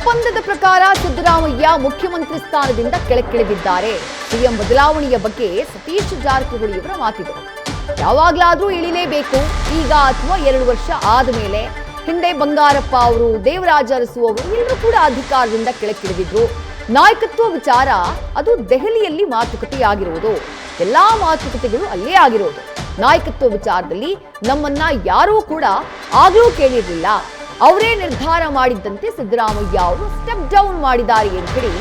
ಒಪ್ಪಂದದ ಪ್ರಕಾರ ಸಿದ್ದರಾಮಯ್ಯ ಮುಖ್ಯಮಂತ್ರಿ ಸ್ಥಾನದಿಂದ ಕೆಳಕ್ಕಿಳಿದಿದ್ದಾರೆ. ಸಿಎಂ ಬದಲಾವಣೆಯ ಬಗ್ಗೆ ಸತೀಶ್ ಜಾರಕಿಹೊಳಿಯವರ ಮಾತಿದೆ. ಯಾವಾಗಲಾದರೂ ಇಳಿಲೇಬೇಕು, ಈಗ ಅಥವಾ 2 ವರ್ಷ ಆದ ಮೇಲೆ. ಹಿಂದೆ ಬಂಗಾರಪ್ಪ ಅವರು, ದೇವರಾಜ ಅರಸು ಅವರು ಎಲ್ಲರೂ ಕೂಡ ಅಧಿಕಾರದಿಂದ ಕೆಳಕ್ಕಿಳಿದಿದ್ರು. ನಾಯಕತ್ವ ವಿಚಾರ ಅದು ದೆಹಲಿಯಲ್ಲಿ ಮಾತುಕತೆಯಾಗಿರುವುದು. ಎಲ್ಲಾ ಮಾತುಕತೆಗಳು ಅಲ್ಲೇ ಆಗಿರೋದು. ನಾಯಕತ್ವ ವಿಚಾರದಲ್ಲಿ ನಮ್ಮನ್ನ ಯಾರೂ ಕೂಡ ಆಗಲೂ ಕೇಳಿರಲಿಲ್ಲ. ಅವರೇ ನಿರ್ಧಾರ ಮಾಡಿದ್ದಂತೆ ಸಿದ್ದರಾಮಯ್ಯ ಅವರು ಸ್ಟೆಪ್ ಡೌನ್ ಮಾಡಿದ್ದಾರೆ ಅಂತ ಹೇಳಿ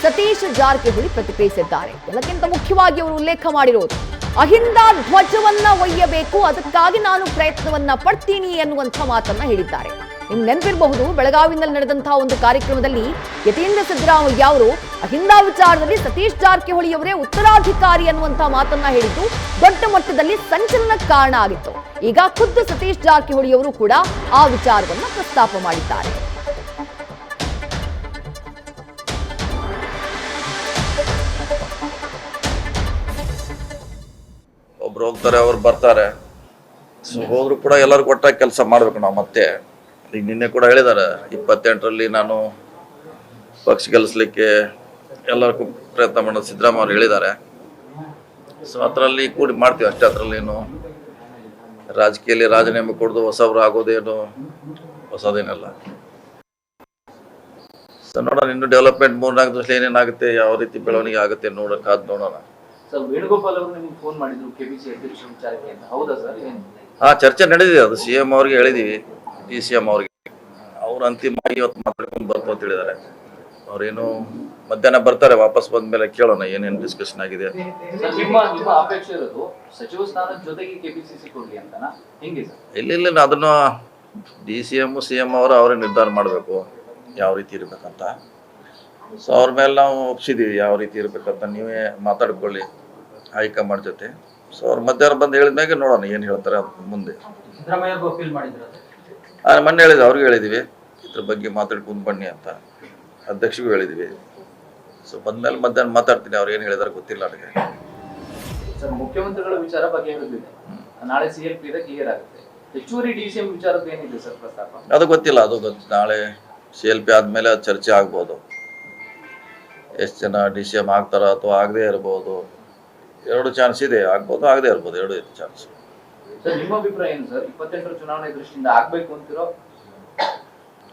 ಸತೀಶ್ ಜಾರಕಿಹೊಳಿ ಪ್ರತಿಕ್ರಿಯಿಸಿದ್ದಾರೆ. ಎಲ್ಲಕ್ಕಿಂತ ಮುಖ್ಯವಾಗಿ ಅವರು ಉಲ್ಲೇಖ ಮಾಡಿರೋದು ಅಹಿಂದ ಧ್ವಜವನ್ನ ಒಯ್ಯಬೇಕು, ಅದಕ್ಕಾಗಿ ನಾನು ಪ್ರಯತ್ನವನ್ನ ಪಡ್ತೀನಿ ಎನ್ನುವಂಥ ಮಾತನ್ನ ಹೇಳಿದ್ದಾರೆ. ನಿಮ್ಗೆ ನೆನಪಿರಬಹುದು, ಬೆಳಗಾವಿನಲ್ಲಿ ನಡೆದಂತಹ ಒಂದು ಕಾರ್ಯಕ್ರಮದಲ್ಲಿ ಯತೀಂದ್ರ ಸಿದ್ದರಾಮಯ್ಯ ಅವರು ಅಹಿಂದ ವಿಚಾರದಲ್ಲಿ ಸತೀಶ್ ಜಾರಕಿಹೊಳಿ ಅವರೇ ಉತ್ತರಾಧಿಕಾರಿ ಅನ್ನುವಂಥ ಮಾತನ್ನ ಹೇಳಿದ್ದು ದೊಡ್ಡ ಮಟ್ಟದಲ್ಲಿ ಸಂಚಲನಕ್ಕೆ ಕಾರಣ ಆಗಿತ್ತು. ಈಗ ಖುದ್ದು ಸತೀಶ್ ಜಾರಕಿಹೊಳಿ ಅವರು ಕೂಡ ಆ ವಿಚಾರವನ್ನ ಪ್ರಸ್ತಾಪ ಮಾಡಿದ್ದಾರೆ. ಒಬ್ರು ಹೋಗ್ತಾರೆ, ಅವ್ರು ಬರ್ತಾರೆ. ಹೋದ್ರು ಕೂಡ ಎಲ್ಲರಿಗೂ ಒಟ್ಟಾಗಿ ಕೆಲಸ ಮಾಡ್ಬೇಕು ನಾವು. ಮತ್ತೆ ಈಗ ನಿನ್ನೆ ಕೂಡ ಹೇಳಿದ್ದಾರೆ, 28ರಲ್ಲಿ ನಾನು ಪಕ್ಷ ಗೆಲ್ಲಿಸ್ಲಿಕ್ಕೆ ಎಲ್ಲರಿಗೂ ಪ್ರಯತ್ನ ಮಾಡೋದು ಸಿದ್ದರಾಮಯ್ಯ ಅವರು ಹೇಳಿದ್ದಾರೆ. ಸೊ ಅದರಲ್ಲಿ ಕೂಡಿ ಮಾಡ್ತೀವಿ ಅಷ್ಟೇ. ಅದರಲ್ಲೇನು ರಾಜಕೀಯದಲ್ಲಿ ರಾಜೀನಾಮೆ ಕೊಡೋದು ಹೊಸಬ್ರು ಆಗೋದೇನು ಹೊಸದೇನಲ್ಲ. ಸೊ ನೋಡೋಣ, ಇನ್ನು ಡೆವಲಪ್ಮೆಂಟ್ 3-4 ವರ್ಷ ಏನೇನಾಗುತ್ತೆ, ಯಾವ ರೀತಿ ಬೆಳವಣಿಗೆ ಆಗುತ್ತೆ ನೋಡೋಣ. ಸರ್, ವೇಣುಗೋಪಾಲ್ ಅವರು ನಿಮಗೆ ಫೋನ್ ಮಾಡಿದ್ರು ಕೆಪಿಸಿ ಅಧ್ಯಕ್ಷ ವಿಚಾರಕ್ಕೆ ಅಂತ, ಹೌದಾ ಸರ್? ಚರ್ಚೆ ನಡೆದಿದೆ. ಅದು CM ಅವ್ರಿಗೆ ಹೇಳಿದೀವಿ, DCM ಅವ್ರಿಗೆ. ಅವ್ರು ಅಂತಿಮವಾಗಿ ಇವತ್ತು ಮಾತಾಡ್ಕೊಂಡು ಬರ್ತು ಅಂತ ಹೇಳಿದ್ದಾರೆ. ಅವ್ರೇನು ಮಧ್ಯಾಹ್ನ ಬರ್ತಾರೆ, ವಾಪಸ್ ಬಂದ್ಮೇಲೆ ಕೇಳೋಣ ಏನೇನು ಡಿಸ್ಕಷನ್ ಆಗಿದೆ. ನಿಮ್ಮ ಅಪೇಕ್ಷೆ ಇರೋದು ಸಚಿವ ಸ್ಥಾನದ ಜೊತೆಗೆ ಕೆಪಿಸಿಸಿ ಕೊಡ್ಲಿ ಅಂತನಾ, ಹೆಂಗೆ ಸರ್? ಇಲ್ಲ, ಅದನ್ನು DCM CM ಅವರೇ ನಿರ್ಧಾರ ಮಾಡಬೇಕು ಯಾವ ರೀತಿ ಇರ್ಬೇಕಂತ. ಸೊ ಅವ್ರ ಮೇಲೆ ನಾವು ಒಪ್ಸಿದೀವಿ ಯಾವ ರೀತಿ ಇರ್ಬೇಕಂತ. ನೀವೇ ಮಾತಾಡ್ಕೊಳ್ಳಿ ಹೈಕಮಾಂಡ್ ಜೊತೆ. ಸೊ ಅವ್ರು ಮಧ್ಯಾಹ್ನ ಬಂದು ಹೇಳಿದ್ಮ್ಯಾಗೆ ನೋಡೋಣ ಏನು ಹೇಳ್ತಾರೆ ಮುಂದೆ. ಮೊನ್ನೆ ಹೇಳಿದ್ವಿ, ಅವ್ರಿಗೆ ಹೇಳಿದೀವಿ ಇದ್ರ ಬಗ್ಗೆ ಮಾತಾಡ್ಕೊಂಡು ಬನ್ನಿ ಅಂತ, ಅಧ್ಯಕ್ಷಗೂ ಹೇಳಿದೀವಿ. ಸೊ ಬಂದ್ಮೇಲೆ ಮಧ್ಯಾಹ್ನ ಮಾತಾಡ್ತೀನಿ, ಅವ್ರು ಏನು ಹೇಳಿದಾರೆ ಗೊತ್ತಿಲ್ಲ ನನಗೆ. ಸರ್, ಮುಖ್ಯಮಂತ್ರಿಗಳ ವಿಚಾರ ಬಗ್ಗೆ ಹೇಳಿದ್ವಿ, ನಾಳೆ CLP ಕ್ಲಿಯರ್ ಆಗುತ್ತೆ. ಹೆಚ್ಚುವರಿ DCM ವಿಚಾರದ ಏನಿದೆ ಸರ್ ಪ್ರಸ್ತಾಪ? ಅದು ಗೊತ್ತಿಲ್ಲ. ನಾಳೆ CLP ಆದ್ಮೇಲೆ ಚರ್ಚೆ ಆಗ್ಬೋದು. ಎಷ್ಟು ಜನ DCM ಆಗ್ತಾರ ಅಥವಾ ಆಗದೆ ಇರ್ಬೋದು. 2 ಚಾನ್ಸ್ ಇದೆ, ಆಗ್ಬೋದು ಆಗದೆ ಇರ್ಬೋದು, 2 ಚಾನ್ಸ್. ಸರ್, ನಿಮ್ಮ ಅಭಿಪ್ರಾಯ ಏನು ಸರ್? 28ರ ಚುನಾವಣೆ ದೃಷ್ಟಿಯಿಂದ ಆಗ್ಬೇಕು ಅಂತಿರೋ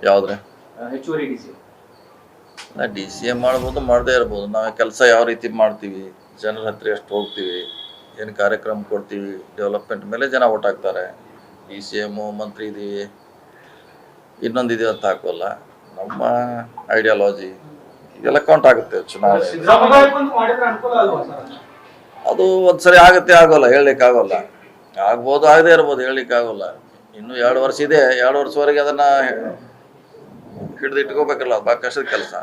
ಯಾವ್ದ್ರೆ ಹೆಚ್ಚುವರಿ DCM? DCM ಮಾಡ್ಬೋದು, ಮಾಡದೇ ಇರ್ಬೋದು. ನಾವು ಕೆಲಸ ಯಾವ ರೀತಿ ಮಾಡ್ತೀವಿ, ಜನರ ಹತ್ರ ಎಷ್ಟು ಹೋಗ್ತೀವಿ, ಏನು ಕಾರ್ಯಕ್ರಮ ಕೊಡ್ತೀವಿ, ಡೆವಲಪ್ಮೆಂಟ್ ಮೇಲೆ ಜನ ಓಟ್ ಹಾಕ್ತಾರೆ. DCM ಮಂತ್ರಿ ಇದೀವಿ, ಇನ್ನೊಂದಿದೆ ಅಂತ ಹಾಕೋಲ್ಲ. ನಮ್ಮ ಐಡಿಯಾಲಜಿ ಇದೆಲ್ಲ ಕೌಂಟ್ ಆಗುತ್ತೆ ಚುನಾವಣೆ. ಅದು ಒಂದ್ಸರಿ ಆಗುತ್ತೆ, ಆಗೋಲ್ಲ, ಹೇಳಲಿಕ್ಕೆ ಆಗೋಲ್ಲ. ಆಗ್ಬೋದು, ಆಗದೆ ಇರ್ಬೋದು, ಹೇಳಲಿಕ್ಕೆ ಆಗೋಲ್ಲ. ಇನ್ನು 2 ವರ್ಷ ಇದೆ. 2 ವರ್ಷವರೆಗೆ ಅದನ್ನ ಹಿಡಿದು ಇಟ್ಕೋಬೇಕಲ್ಲ, ಅದು ಭಾಳ ಕಷ್ಟದ ಕೆಲಸ.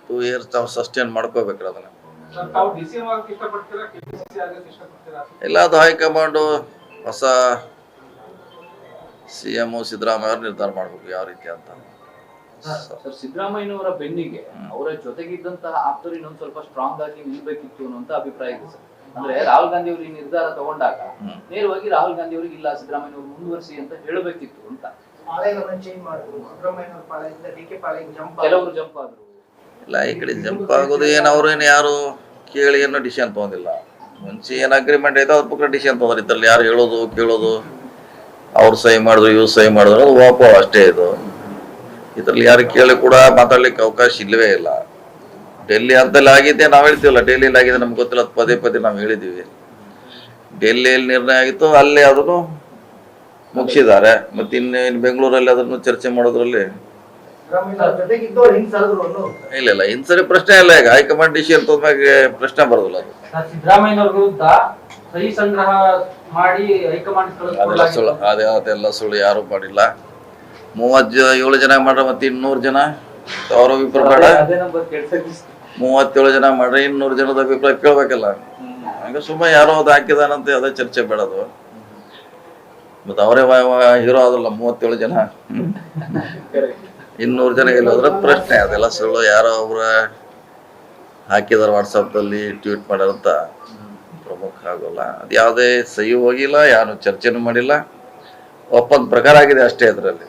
2 ಇಯರ್ಸ್ ನಾವು ಸಸ್ಟೈನ್ ಮಾಡ್ಕೋಬೇಕಲ್ಲ ಅದನ್ನ. ಇಲ್ಲ, ಅದು ಹೈಕಮಾಂಡು ಹೊಸ CM ಸಿದ್ದರಾಮಯ್ಯ ಅವರು ನಿರ್ಧಾರ ಮಾಡ್ಬೇಕು ಯಾವ ರೀತಿ ಅಂತ. ಸರ್, ಸಿದ್ದರಾಮಯ್ಯನವರ ಬೆನ್ನಿಗೆ ಅವರ ಜೊತೆಗಿದ್ದಂತಹ ಆಪ್ತರು ಇನ್ನೊಂದು ಸ್ವಲ್ಪ ಸ್ಟ್ರಾಂಗ್ ಆಗಿ ನಿಲ್ಬೇಕಿತ್ತು ಅನ್ನುವಂತ ಅಭಿಪ್ರಾಯ ಇದೆ ಸರ್. ಅಂದ್ರೆ ರಾಹುಲ್ ಗಾಂಧಿ ಅವರು ಈ ನಿರ್ಧಾರ ತಗೊಂಡಾಗ ನೇರವಾಗಿ ರಾಹುಲ್ ಗಾಂಧಿ ಅವರಿಗೆ ಇಲ್ಲ, ಸಿದ್ದರಾಮಯ್ಯ ಅವರು ಮುಂದುವರಿಸಿ ಅಂತ ಹೇಳಬೇಕಿತ್ತು ಅಂತ. ಕೆಲವರು ಜಂಪ್ ಆದ್ರು. ಇಲ್ಲ, ಈ ಕಡೆ ಜಂಪ್ ಆಗೋದು ಏನು, ಅವ್ರೇನು ಯಾರು ಕೇಳಿ ಏನೋ ಡಿಸಿಷನ್ ತಗೊಂಡಿಲ್ಲ. ಮುಂಚೆ ಏನು ಅಗ್ರಿಮೆಂಟ್ ಐತೆ ಅದ್ರ ಪಕ್ಕ ಡಿಸಿಷನ್ ತಗೊಂಡ್ರಿ. ಇದ್ರಲ್ಲಿ ಯಾರು ಹೇಳೋದು ಕೇಳೋದು, ಅವ್ರು ಸಹಿ ಮಾಡಿದ್ರು ಇವ್ರು ಸಹಿ ಮಾಡಿದ್ರು, ಅದು ವಾಪೋ ಅಷ್ಟೇ. ಇದ್ರಲ್ಲಿ ಯಾರು ಕೇಳಿ ಕೂಡ ಮಾತಾಡ್ಲಿಕ್ಕೆ ಅವಕಾಶ ಇಲ್ಲವೇ ಇಲ್ಲ. ಡೆಲ್ಲಿ ಅಂತಲ್ಲಿ ಆಗಿದೆ, ನಾವು ಹೇಳ್ತೀವಲ್ಲ, ಡೆಲ್ಲಿಯಲ್ಲಿ ಆಗಿದೆ ನಮ್ಗೆ ಗೊತ್ತಿಲ್ಲ, ಪದೇ ನಾವು ಹೇಳಿದ್ದೀವಿ. ಡೆಲ್ಲಿಯಲ್ಲಿ ನಿರ್ಣಯ ಆಗಿತ್ತು, ಅಲ್ಲೇ ಅದನ್ನು ಮುಗಿಸಿದ್ದಾರೆ. ಮತ್ತೆ ಇನ್ನು ಬೆಂಗಳೂರಲ್ಲಿ ಅದನ್ನು ಚರ್ಚೆ ಮಾಡೋದ್ರಲ್ಲಿ ಇಲ್ಲ, ಇನ್ಸರಿ ಪ್ರಶ್ನೆ ಇಲ್ಲ. ಈಗ ಹೈಕಮಾಂಡ್ ಡಿಸಿಷನ್ ತಗೊಂಡಾಗ ಪ್ರಶ್ನೆ ಬರೋದಿಲ್ಲ. ಅದು ಸಿದ್ದರಾಮಯ್ಯನವರ ವಿರುದ್ಧ ಸಹಿ ಸಂಗ್ರಹ ಮಾಡಿ ಹೈಕಮಾಂಡ್ ಅದೆಲ್ಲ ಸುಳ್ಳು, ಯಾರು ಮಾಡಿಲ್ಲ. 37 ಜನ ಮಾಡ್ರೆ ಮತ್ತೆ 200 ಜನ ಅವ್ರ ಅಭಿಪ್ರಾಯ ಬೇಡ. 37 ಜನ ಮಾಡ್ರೆ 200 ಜನದ ಅಭಿಪ್ರಾಯ ಕೇಳ್ಬೇಕಲ್ಲ. ಹಂಗ ಸುಮ್ಮನೆ ಯಾರೋ ಅದು ಹಾಕಿದಾನಂತೆ ಅದೇ ಚರ್ಚೆ ಬೇಡದು. ಮತ್ತೆ ಅವರೇ ಹೀರೋ ಆದಲ್ಲ 37 ಜನ, 200 ಜನ ಎಲ್ಲೋದ್ರ ಪ್ರಶ್ನೆ. ಅದೆಲ್ಲ ಸುಳ್ಳು, ಯಾರೋ ಒಬ್ರ ಹಾಕಿದಾರೆ ವಾಟ್ಸಪ್ದಲ್ಲಿ ಟ್ವೀಟ್ ಮಾಡ್ಯಾರಂತ ಪ್ರಮುಖ ಆಗೋಲ್ಲ. ಅದು ಯಾವುದೇ ಸಹಿ ಹೋಗಿಲ್ಲ, ಯಾರು ಚರ್ಚೆನೂ ಮಾಡಿಲ್ಲ, ಒಪ್ಪಂದ ಪ್ರಕಾರ ಆಗಿದೆ ಅಷ್ಟೇ. ಅದರಲ್ಲಿ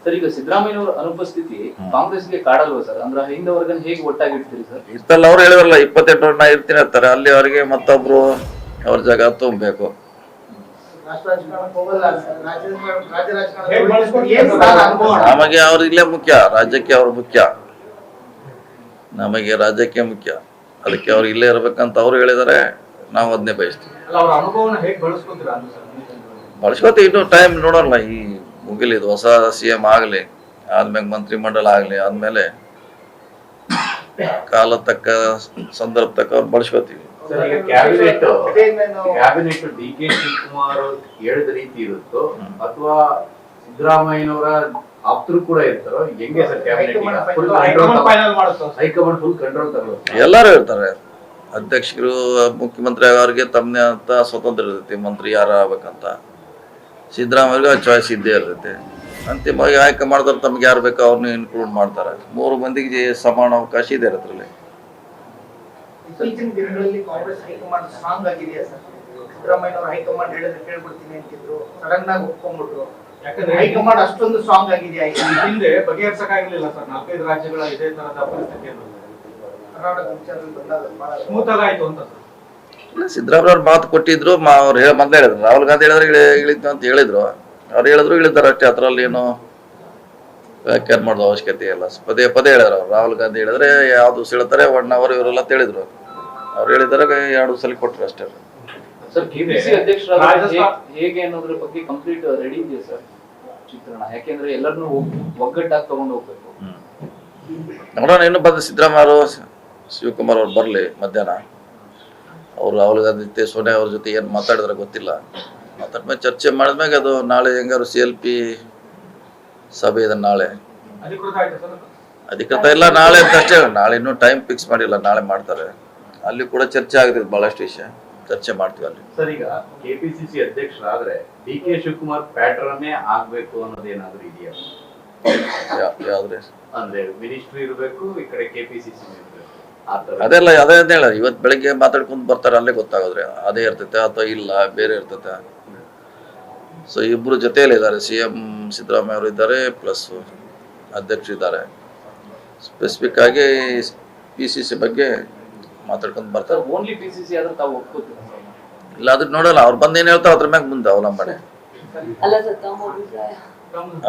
ಸರ್ ಈಗ ಸಿದ್ದರಾಮಯ್ಯನವರ ಅನುಪಸ್ಥಿತಿ ಕಾಂಗ್ರೆಸ್ಗೆ ಕಾಡಲ್ವಾ ಸರ್? ಅಂದ್ರೆ ಹಿಂದ ವರ್ಗನ ಹೇಗೆ ಒಟ್ಟಾಗಿಡ್ತೀರಿ ಸರ್? ಇಷ್ಟೆಲ್ಲ ಅವ್ರು ಹೇಳಿದ್ರಲ್ಲ 28 ನಾ ಇರ್ತೀನಿ ಅಂತಾರೆ, ಅಲ್ಲಿ ಅವರಿಗೆ ಮತ್ತೊಬ್ರು ಅವ್ರ ಜಾಗ ತುಂಬಬೇಕು. ನಮಗೆ ಅವ್ರು ಇಲ್ಲೇ ಮುಖ್ಯ, ರಾಜ್ಯಕ್ಕೆ ಅವ್ರು ಮುಖ್ಯ, ನಮಗೆ ರಾಜ್ಯಕ್ಕೆ ಮುಖ್ಯ. ಅದಕ್ಕೆ ಅವ್ರು ಇಲ್ಲೇ ಇರ್ಬೇಕಂತ ಅವ್ರು ಹೇಳಿದಾರೆ, ನಾವು ಅದನ್ನೇ ಬಯಸ್ತೀವಿ. ಬಳಸ್ಕೊತೀವಿ, ಇನ್ನೂ ಟೈಮ್ ನೋಡೋಣ. ಈ ಮುಗಿಲಿ, ಇದು ಹೊಸ CM ಆಗಲಿ, ಆದ್ಮೇಲೆ ಮಂತ್ರಿ ಮಂಡಲ ಆಗಲಿ, ಆದ್ಮೇಲೆ ಕಾಲ ತಕ್ಕ ಸಂದರ್ಭ ತಕ್ಕ ಅವ್ರು ಬಳಸ್ಕೊತೀವಿ. ಕ್ಯಾಬಿನೆಟ್ DK ಶಿವಕುಮಾರ್ ಹೇಳಿದ ರೀತಿ ಇರುತ್ತೋ ಅಥವಾ ಸಿದ್ದರಾಮಯ್ಯನವರ ಆಪ್ತರು ಕೂಡ ಇರ್ತಾರೋ, ಹೆಂಗೆ sir cabinet high command full control ತಗೊಳ್ಳುತ್ತೆ? ಎಲ್ಲರೂ ಇರ್ತಾರೆ, ಅಧ್ಯಕ್ಷರು ಮುಖ್ಯಮಂತ್ರಿ ಅವ್ರಿಗೆ ತಮ್ಮದೇ ಅಂತ ಸ್ವತಂತ್ರ ಇರ್ತೈತಿ, ಮಂತ್ರಿ ಯಾರು ಆಗ್ಬೇಕಂತ. ಸಿದ್ದರಾಮಯ್ಯಗೆ ಚಾಯ್ಸ್ ಇದ್ದೇ ಇರ್ತೈತಿ. ಅಂತಿಮವಾಗಿ ಆಯ್ಕೆ ಮಾಡಿದ್ರೆ ತಮ್ಗೆ ಯಾರು ಬೇಕೋ ಅವ್ರನ್ನ ಇನ್ಕ್ಲೂಡ್ ಮಾಡ್ತಾರೆ. 3 ಮಂದಿಗೆ ಸಮಾನ ಅವಕಾಶ ಇದೆ ಇರತ್ರಲ್ಲಿ. ಇತ್ತೀಚಿನ ದಿನಗಳಲ್ಲಿ ಕಾಂಗ್ರೆಸ್ ಹೈಕಮಾಂಡ್ ಸ್ಟ್ರಾಂಗ್ ಆಗಿದೆಯಾ ಸರ್? ಸಿದ್ದರಾಮಯ್ಯನವರು ಹೈಕಮಾಂಡ್ ಹೇಳಿದ್ರೆ ಕೇಳ್ಬಿಡ್ತೀನಿ ಅಂತಿದ್ರು, ಸಡನ್ ಆಗಿ ಒಪ್ಕೊಂಡ್ಬಿಟ್ರು. ಯಾಕಂದ್ರೆ ಹೈಕಮಾಂಡ್ ಅಷ್ಟೊಂದು ಸ್ಟ್ರಾಂಗ್ ಆಗಿದೆಯಾ? ಹಿಂದೆ ಬಗೆಹರಿಸಕ್ಕಾಗಿರ್ಲಿಲ್ಲ ಸರ್, 4-5 ರಾಜ್ಯಗಳ ಇದೇ ತರದ ಪರಿಸ್ಥಿತಿ ಕರ್ನಾಟಕ ವಿಚಾರದಲ್ಲಿ ಬಂದಾಗ ಬಹಳ ಸ್ಮೂತ್ ಆಗಾಯ್ತು ಅಂತ ಸರ್. ಸಿದ್ದರಾಮಯ್ಯ ಅವ್ರು ಮಾತು ಕೊಟ್ಟಿದ್ರು, ಅವ್ರು ಮೊದಲೇ ಹೇಳಿದ್ರು. ರಾಹುಲ್ ಗಾಂಧಿ ಹೇಳಿದ್ರೆ ಇಳಿತು ಅಂತ ಹೇಳಿದ್ರು, ಅವ್ರು ಹೇಳಿದ್ರು ಇಳಿದಾರೆ ಅಷ್ಟೇ. ಅದರಲ್ಲಿ ಏನು ವ್ಯಾಖ್ಯಾನ ಮಾಡೋದು ಅವಶ್ಯಕತೆ ಇಲ್ಲ. ಪದೇ ಪದೇ ಹೇಳಿದ್ರು ಅವ್ರು. ರಾಹುಲ್ ಗಾಂಧಿ ಹೇಳಿದ್ರೆ ಯಾವ್ದು ಸಿಳ್ತಾರೆ 1 hour ಇವರೆಲ್ಲ ಹೇಳಿದ್ರು. ಅವ್ರು ಹೇಳಿದಾಗ 2 ಸಲ ಕೊಟ್ಟರು ಅಷ್ಟೇ. ಸರ್ KPC ಅಧ್ಯಕ್ಷರಾದ ಹೇಗೆ ಅನ್ನೋದ್ರ ಬಗ್ಗೆ ಕಂಪ್ಲೀಟ್ ರೆಡಿ ಇದೆ ಸರ್ ಚಿತ್ರಣ? ಯಾಕೆಂದ್ರೆ ಎಲ್ಲರನ್ನೂ ಒಗ್ಗಟ್ಟಾಗಿ ತಗೊಂಡು ಹೋಗ್ಬೇಕು. ನೋಡೋಣ, ಇನ್ನು ಬಂದು ಸಿದ್ದರಾಮಯ್ಯ ಅವರು ಶಿವಕುಮಾರ್ ಅವ್ರು ಬರಲಿ ಮಧ್ಯಾಹ್ನ. ಅವ್ರು ರಾಹುಲ್ ಗಾಂಧಿ ಜೊತೆ ಸೋನಿಯಾ ಅವ್ರ ಜೊತೆ ಏನು ಮಾತಾಡಿದ್ರೆ ಗೊತ್ತಿಲ್ಲ. ಮಾತಾಡ್ಮೇಲೆ ಚರ್ಚೆ ಮಾಡಿದ್ಮ್ಯಾಗ ಅದು ನಾಳೆ ಹೆಂಗಾರು CLP ಸಭೆ ಇದೆ ನಾಳೆ. ಅಧಿಕೃತ ಇಲ್ಲ ನಾಳೆ ಅಂತ ಅಷ್ಟೇ. ನಾಳೆ ಇನ್ನೂ ಟೈಮ್ ಫಿಕ್ಸ್ ಮಾಡಿಲ್ಲ, ನಾಳೆ ಮಾಡ್ತಾರೆ. ಅಲ್ಲಿ ಕೂಡ ಚರ್ಚೆ ಆಗಿದೆ, ಬಹಳಷ್ಟು ವಿಷಯ ಚರ್ಚೆ ಮಾಡ್ತೀವಿ ಅಲ್ಲಿ. ಸರ್ ಈಗ KPCC ಅಧ್ಯಕ್ಷರಾದ್ರೆ DK ಶಿವಕುಮಾರ್ ಪ್ಯಾಟರ್ನೇ ಆಗ್ಬೇಕು ಅನ್ನೋದೇನಾದ್ರೂ ಇದೆಯಾ? ಯಾವ್ದ್ರೆ ಅಂದ್ರೆ ಮಿನಿಸ್ಟ್ರಿ ಇರ್ಬೇಕು, ಈ ಕಡೆ KPCC ಇರ್ಬೇಕು, ಅದೆಲ್ಲ ಅದೇ ಹೇಳ. ಇವತ್ತು ಬೆಳಗ್ಗೆ ಮಾತಾಡ್ಕೊಂಡು ಬರ್ತಾರೆ, ಅಲ್ಲೇ ಗೊತ್ತಾಗೋದ್ರೆ ಅದೇ ಇರ್ತೈತೆ ಅಥವಾ ಇಲ್ಲ ಬೇರೆ ಇರ್ತೈತೆ. ಸೊ ಇಬ್ರು ಜೊತೆಯಲ್ಲಿ ಇದ್ದಾರೆ, CM ಸಿದ್ದರಾಮಯ್ಯ ಅವರು ಇದ್ದಾರೆ, ಪ್ಲಸ್ ಅಧ್ಯಕ್ಷರು ಇದ್ದಾರೆ. ಸ್ಪೆಸಿಫಿಕ್ ಆಗಿ PCC ಬಗ್ಗೆ ಮಾತಾಡ್ಕೊಂಡು ಬರ್ತಾರೆ. ಓನ್ಲಿ PCC ಆದ್ರೆ ತಾವು ಒಪ್ಕೋತೀರಾ? ಇಲ್ಲ ಅದ್ರ ನೋಡಲ್ಲ, ಅವ್ರು ಬಂದು ಏನ್ ಹೇಳ್ತಾರೆ ಅದ್ರ ಮ್ಯಾಗ ಮುಂದೆ ಅವಲಂಬನೆ.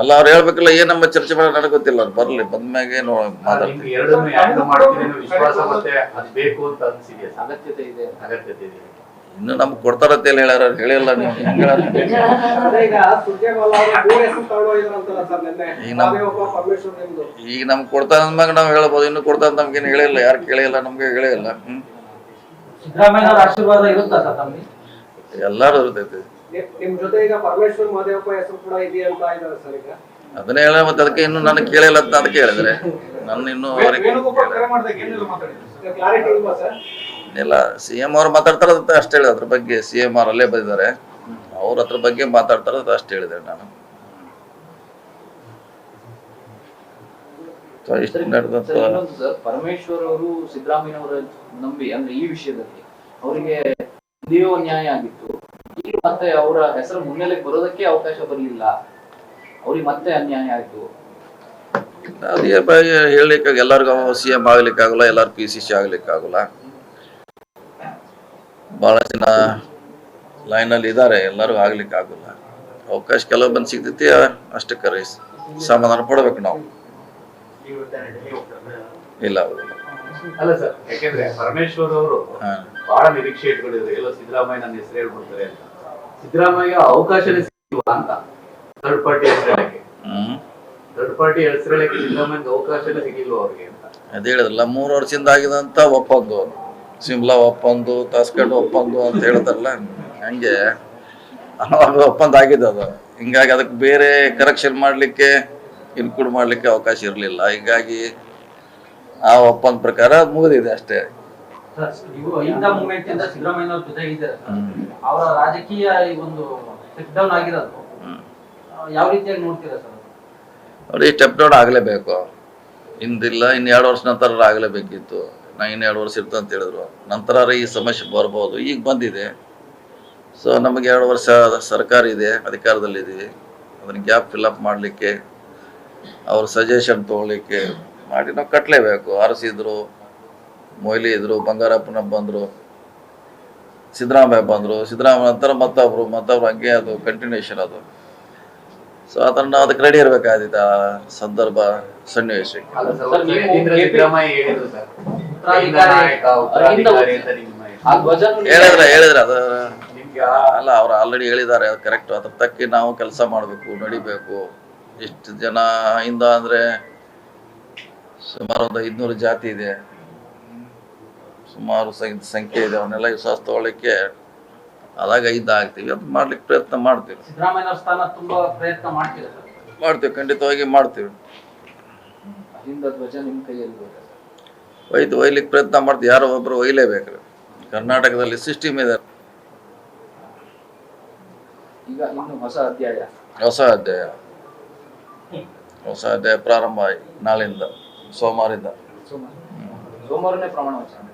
ಅಲ್ಲ ಅವ್ರು ಹೇಳ್ಬೇಕಲ್ಲ, ಏನ್ ನಮ್ಮ ಚರ್ಚೆ ಮಾಡಿ ನನಗೆ ಗೊತ್ತಿಲ್ಲ. ಅವ್ರು ಬರ್ಲಿ, ಬಂದ್ಮ್ಯಾಗೆ ಮಾತಾಡ್ತೀವಿ. ಎರಡನ್ನೂ ಹ್ಯಾಂಡಲ್ ಮಾಡ್ತೀನಿ ಅನ್ನೋ ವಿಶ್ವಾಸ ಮತ್ತೆ ಅದು ಬೇಕು ಅಂತ ಅನ್ಸಿದೆಯಾ? ಅಗತ್ಯತೆ ಇದೆ. ಅಗತ್ಯತೆ ಇದೆ. ಇನ್ನು ನಮ್ಗೆ ಕೊಡ್ತಾರತ್ತೆ ಹೇಳ್ಯಾರ, ಹೇಳಿಲ್ಲ ನೀವು ಈಗ ನಮ್ಗೆ ಕೊಡ್ತಾ ಅಂದ್ಮ್ಯಾಗ ನಾವು ಹೇಳ್ಬೋದು. ಇನ್ನು ಕೊಡ್ತಾ ಅಂತ ನಮ್ಗೇನು ಹೇಳಿಲ್ಲ, ಯಾರು ಕೇಳಿಲ್ಲ, ನಮ್ಗೆ ಹೇಳಿಲ್ಲ. ಸಿದ್ದರಾಮಯ್ಯ ಆಶೀರ್ವಾದ ಇರುತ್ತಾ ಸರ್ ತಮಗೆ? ಎಲ್ಲಾರು ಇರ್ತೈತಿ. ನಿಮ್ ಜೊತೆ ಈಗ ಪರಮೇಶ್ವರ್ ಮಹದೇವಪ್ಪ ಹೆಸರು ಕೂಡ ಇದೆಯಾ ಅಂತ ಇದ್ದಾರೆ ಸರ್ ಈಗ? ಅದನ್ನೇ ಹೇಳ, ಮತ್ತೆ ಅದಕ್ಕೆ ಇನ್ನು ನನಗೆ ಕೇಳಿಲ್ಲ ಅಂತ ಅದಕ್ಕೆ ಹೇಳಿದ್ರೆ ನನ್ನ ಇನ್ನೂ ಇಲ್ಲ. CM ಅವ್ರು ಮಾತಾಡ್ತಾರ ಅಷ್ಟು ಹೇಳಿದೆ ಅದ್ರ ಬಗ್ಗೆ. CM ಅವ್ರು ಅಲ್ಲೇ ಬಂದಿದ್ದಾರೆ, ಅವ್ರ ಅದ್ರ ಬಗ್ಗೆ ಮಾತಾಡ್ತಾರ ಅಷ್ಟು ಹೇಳಿದೆ ನಾನು. ಸರ್ ಪರಮೇಶ್ವರ್ ಅವರು ಸಿದ್ದರಾಮಯ್ಯನವರ ನಂಬಿ ಅಂದ್ರೆ ಈ ವಿಷಯದಲ್ಲಿ ಅವರಿಗೆ ಹಿಂದೆಯೋ ನ್ಯಾಯ ಆಗಿತ್ತು, ಈಗ ಮತ್ತೆ ಅವರ ಹೆಸರು ಮುನ್ನೆಲೆಗೆ ಬರೋದಕ್ಕೆ ಅವಕಾಶ ಬರಲಿಲ್ಲ, ಅವ್ರಿಗೆ ಮತ್ತೆ ಅನ್ಯಾಯ ಆಯ್ತು. ಅದೇ ಹೇಳಲಿಕ್ಕೆ ಎಲ್ಲರಿಗೂ CM ಆಗ್ಲಿಕ್ಕಾಗಲ್ಲ, ಎಲ್ಲಾರು PCC ಆಗ್ಲಿಕ್ಕಾಗಲ್ಲ. ಬಹಳ ಜನ ಲೈನಲ್ಲಿ ಇದ್ದಾರೆ, ಎಲ್ಲರೂ ಆಗ್ಲಿಕ್ಕೆ ಆಗೋಲ್ಲ. ಅವಕಾಶ ಕೆಲವು ಬಂದು ಸಿಗ್ತೈತಿ, ಅಷ್ಟಕ್ಕೆ ರೈಸ್ ಸಮಾಧಾನ ಪಡ್ಬೇಕು ನಾವು. ಇಲ್ಲ ಅಲ್ಲ ಸರ್, ಯಾಕೆಂದ್ರೆ ಪರಮೇಶ್ವರ್ ಅವರು ಬಹಳ ನಿರೀಕ್ಷೆ ಇಟ್ಕೊಂಡಿದ್ರು, ಎಲ್ಲೋ ಸಿದ್ದರಾಮಯ್ಯ ನನ್ನ ಹೆಸರು ಹೇಳ್ಬಿಡ್ತಾರೆ ಅಂತ. ಸಿದ್ದರಾಮಯ್ಯ ಅವಕಾಶನೇ ಸಿಕ್ಕಿಲ್ವಾ ಅಂತ ಥರ್ಡ್ ಪಾರ್ಟಿ ಹೆಸರೇಳಕ್ಕೆ ಸಿದ್ದರಾಮಯ್ಯಗೆ ಅವಕಾಶನೇ ಸಿಕ್ಕಿಲ್ವಾ ಅವ್ರಿಗೆ ಅಂತ ಅದೇ ಹೇಳಿದ್ರಲ್ಲ. 3 ವರ್ಷದಿಂದ ಆಗಿದಂತ ಒಪ್ಪಂದು, ಸಿಮ್ಲಾ ಒಪ್ಪಂದು, ತಾಸ್ಕಂಡ್ ಒಪ್ಪಂದು ಅಂತ ಹೇಳ್ತಾರಲ್ಲ, ಹಂಗೆ ಅವಾಗ ಒಪ್ಪಂದ ಆಗಿದೆ ಅದು. ಹಿಂಗಾಗಿ ಅದಕ್ಕೆ ಬೇರೆ ಕರೆಕ್ಷನ್ ಮಾಡಲಿಕ್ಕೆ, ಇನ್ಕ್ಲೂಡ್ ಮಾಡಲಿಕ್ಕೆ ಅವಕಾಶ ಇರಲಿಲ್ಲ. ಹೀಗಾಗಿ ಆ ಒಪ್ಪಂದ ಪ್ರಕಾರ ಮುಗಿದಿದೆ ಅಷ್ಟೇ. ಇಂದ ಮೂವ್ಮೆಂಟ್ ಇಂದ ಸಿದ್ದರಾಮಯ್ಯ ಅವ್ರ ಜೊತೆ ಇದ್ದಾರೆ, ಅವರ ರಾಜಕೀಯ ಒಂದು ಸ್ಟೆಪ್ ಡೌನ್ ಆಗಿರೋದು ಯಾವ ರೀತಿಯಾಗಿ ನೋಡ್ತೀರಾ ಸರ್? ನೋಡಿ, ಸ್ಟೆಪ್ ಡೌನ್ ಆಗಲೇಬೇಕು. ಹಿಂದಿಲ್ಲ, ಇನ್ನು 2 ವರ್ಷ ನಂತರ ಆಗಲೇಬೇಕಿತ್ತು. ನಾ ಇನ್ನು 2 ವರ್ಷ ಇರ್ತಂತ ಹೇಳಿದ್ರು. ನಂತರ ಈ ಸಮಸ್ಯೆ ಬರ್ಬೋದು, ಈಗ ಬಂದಿದೆ. ಸೊ ನಮಗೆ 2 ವರ್ಷ ಸರ್ಕಾರ ಇದೆ, ಅಧಿಕಾರದಲ್ಲಿದ್ದೀವಿ. ಅದನ್ನ ಗ್ಯಾಪ್ ಫಿಲ್ಅಪ್ ಮಾಡಲಿಕ್ಕೆ ಅವ್ರ ಸಜೆಷನ್ ತೊಗೊಳ್ಳಿಕ್ಕೆ ಮಾಡಿ ನಾವು ಕಟ್ಟಲೇಬೇಕು. ಆರಿಸಿದ್ರು, ಮೊಯ್ಲಿ ಇದ್ರು, ಬಂಗಾರಪ್ಪನ ಬಂದರು, ಸಿದ್ದರಾಮಯ್ಯ ಬಂದರು, ಸಿದ್ದರಾಮಯ್ಯ ನಂತರ ಮತ್ತೊಬ್ರು ಹಂಗೆ ಅದು ಕಂಟಿನ್ಯೂಷನ್ ಅದು. ಸೊ ಅದನ್ನು ಅದಕ್ಕೆ ರೆಡಿ ಇರಬೇಕಾದಿತ್ತು ಆ ಸಂದರ್ಭ ಸನ್ನಿವೇಶಕ್ಕೆ. ಅಲ್ಲ ಸರ್, ಸರ್, ನೀವು ಕೇಂದ್ರ KP ಸಿದ್ದರಾಮಯ್ಯ ಹೇಳಿದ್ರು ಸರ್, ಉತ್ತರಾಧಿಕಾರಿ ಅಂತ ನಿಮ್ಮ ಆ ಧ್ವಜನು ಹೇಳಿದ್ರೆ ಅದು ನಿಮ್ಗೆ ಅಲ್ಲ, ಅವ್ರು ಆಲ್ರೆಡಿ ಹೇಳಿದ್ದಾರೆ, ಅದು ಕರೆಕ್ಟ್. ಅದ್ರ ತಕ್ಕಿ ನಾವು ಕೆಲಸ ಮಾಡಬೇಕು, ನಡಿಬೇಕು. ಎಷ್ಟು ಜನ ಇಂದ ಅಂದರೆ ಸುಮಾರು ಒಂದು 500 ಜಾತಿ ಇದೆ, ಸುಮಾರು ಸಂಖ್ಯೆ ಇದೆ. ಅವನ್ನೆಲ್ಲ ವಿಶ್ವಾಸ ತಗೊಳ್ಳಿಕ್ಕೆ ಅದಾಗ ಆಗ್ತೀವಿ, ಅದು ಮಾಡ್ಲಿಕ್ಕೆ ಪ್ರಯತ್ನ ಮಾಡ್ತೀವಿ. ಸಿದ್ದರಾಮಯ್ಯ ಸ್ಥಾನ ತುಂಬಾ ಪ್ರಯತ್ನ ಮಾಡ್ತೀರಾ ಸರ್? ಮಾಡ್ತೀವಿ, ಖಂಡಿತವಾಗಿ ಮಾಡ್ತೀವಿ. ಅಹಿಂದ ಧ್ವಜ ನಿಮ್ಮ ಕೈಯಲ್ಲಿ ಒಯ್ಲಿಕ್ಕೆ ಪ್ರಯತ್ನ ಮಾಡ್ತೀವಿ. ಯಾರೋ ಒಬ್ಬರು ಒಯ್ಲೇಬೇಕು. ಕರ್ನಾಟಕದಲ್ಲಿ ಸಿಸ್ಟಮ್ ಇದೆ. ಈಗ ಇನ್ನು ಹೊಸ ಅಧ್ಯಾಯ ಹೊಸ ಅಧ್ಯಾಯ ಪ್ರಾರಂಭ ಆಗಿ ನಾಳಿಂದ ಸೋಮವಾರದಿಂದ ಸೋಮವಾರನೇ ಪ್ರಮಾಣ ವಚನ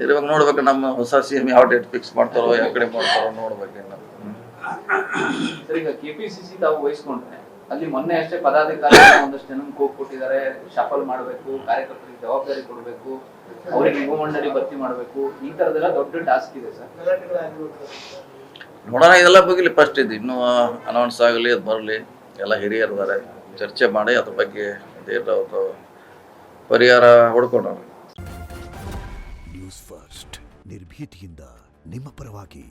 ಇವಾಗ ನೋಡ್ಬೇಕು. ನಮ್ಮ ಹೊಸ CM ಯಾವ ಡೇಟ್ ಫಿಕ್ಸ್ ಮಾಡ್ತಾರೋ, ಯಾವ ಕಡೆ ಮಾಡ್ತಾರೋ ನೋಡ್ಬೇಕು. ಸರ್, ಈಗ KPCC ತಾವು ವಹಿಸ್ಕೊಂಡ್ರೆ ಅಲ್ಲಿ ಮೊನ್ನೆ ಅಷ್ಟೇ ಪದಾಧಿಕಾರಿ ಒಂದಷ್ಟು ಜನ ಕೂಗ್ ಕೊಟ್ಟಿದ್ದಾರೆ, ಶಫಲ್ ಮಾಡಬೇಕು, ಕಾರ್ಯಕರ್ತರಿಗೆ ಜವಾಬ್ದಾರಿ ಕೊಡಬೇಕು, ಅವರಿಗೆ ಯುವ ಮಂಡಳಿ ಭರ್ತಿ ಮಾಡಬೇಕು, ಈ ತರದೆಲ್ಲ ದೊಡ್ಡ ಟಾಸ್ಕ್ ಇದೆ ಸರ್. ನೋಡೋಣ, ಇದೆಲ್ಲ ಬಗ್ಲಿ ಫಸ್ಟ್ ಇದು ಇನ್ನೂ ಅನೌನ್ಸ್ ಆಗಲಿ, ಅದು ಬರಲಿ. ಎಲ್ಲ ಹಿರಿಯರಿದ್ದಾರೆ, ಚರ್ಚೆ ಮಾಡಿ ಅದ್ರ ಬಗ್ಗೆ ಪರಿಹಾರ ಹುಡ್ಕೊಂಡೋಣ. ನ್ಯೂಸ್ ಫಸ್ಟ್ ನಿರ್ಭೀತಿಯಿಂದ ನಿಮ್ಮ ಪರವಾಗಿ.